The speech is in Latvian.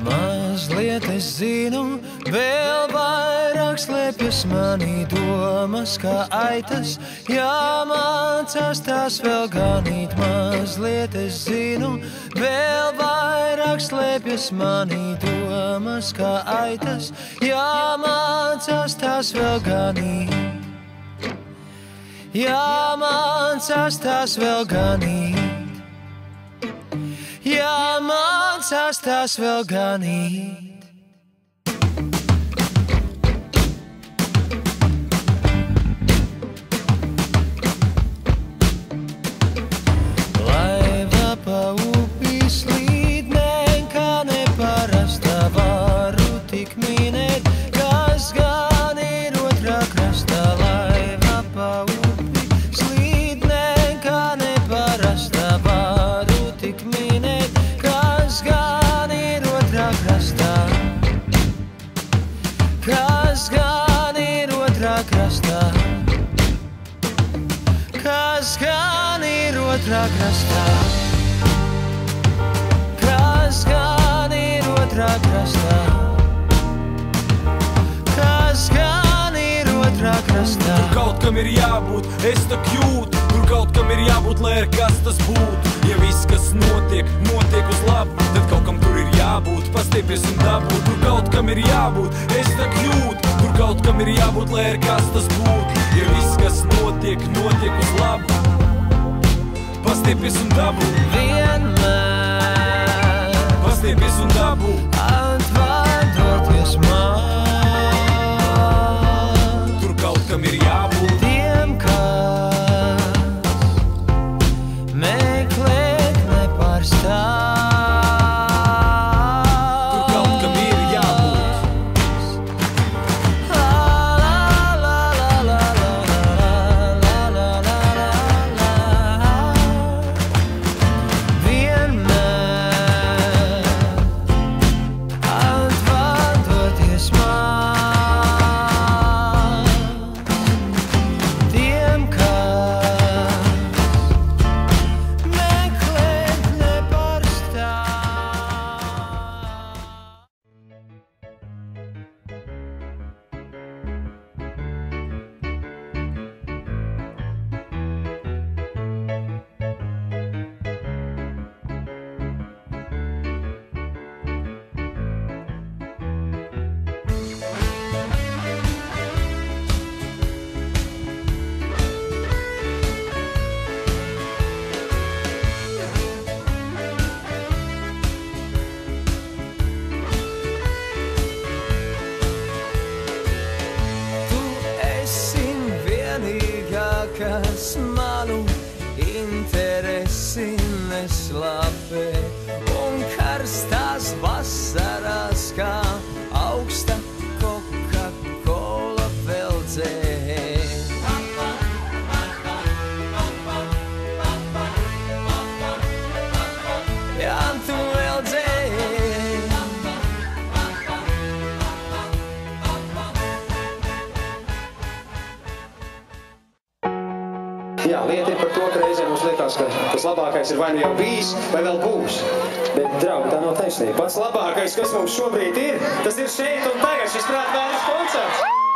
Mazliet es zinu, vēl vairāk slēpjas manī domas kā aitas, jāmācās tās vēl ganīt. Mazliet es zinu, vēl vairāk slēpjas manī domas kā aitas, jāmācās tās vēl ganīt. Jāmācās tās vēl ganīt. Jāmācās tās vēl ganīt. Laiva pa upi slīd, nekā neparasta, varu tik minēt, kas gan ir otrā krastā. Laiva pa upi slīd, nekā neparasta, varu tik minēt, kas gan ir otrā krastā. Kas gan ir otrā krastā. Kas gan ir otrā krastā. Kas gan ir otrā krastā. Kas gan ir otrā krastā. Tur kaut kam ir jābūt, es tak jūtu. Tur kaut kam ir jābūt, lai ar kas tas būtu. Ja viss, kas notiek, notiek uz labu, tad kaut kam tur ir jābūt, pastiepies un dabūt. Tur kaut kam ir jābūt, es tak jūtu. Tur kaut kam ir jābūt, lai ar kas tas būtu. Ja viss, kas notiek, notiek uz labu, pastiepies un dabūt. Vienmēr pastiepies un dabūt. Atvadoties man. Tur kaut kam ir jābūt. Tiem, kas meklēt nepārstāv. Tur kaut kam ir jābūt. La la la la la la la la la la. Vienmēr atvadoties man. Tiem, kas meklēt nepārstāv. Tu esi vienīgā, kas manu interesi neslāpē, un karstās vasarās kā augsta Coca-Cola veldzē. Jā, tu veldzē. Jā, lieta ir par to, ka reizēm mums liekas, ka tas labākais ir vai nu jau bijis, vai vēl būs. Bet, draugi, tā nav taisnība. Pats labākais, kas mums šobrīd ir, tas ir šeit un tagad šis prātvēres koncerts.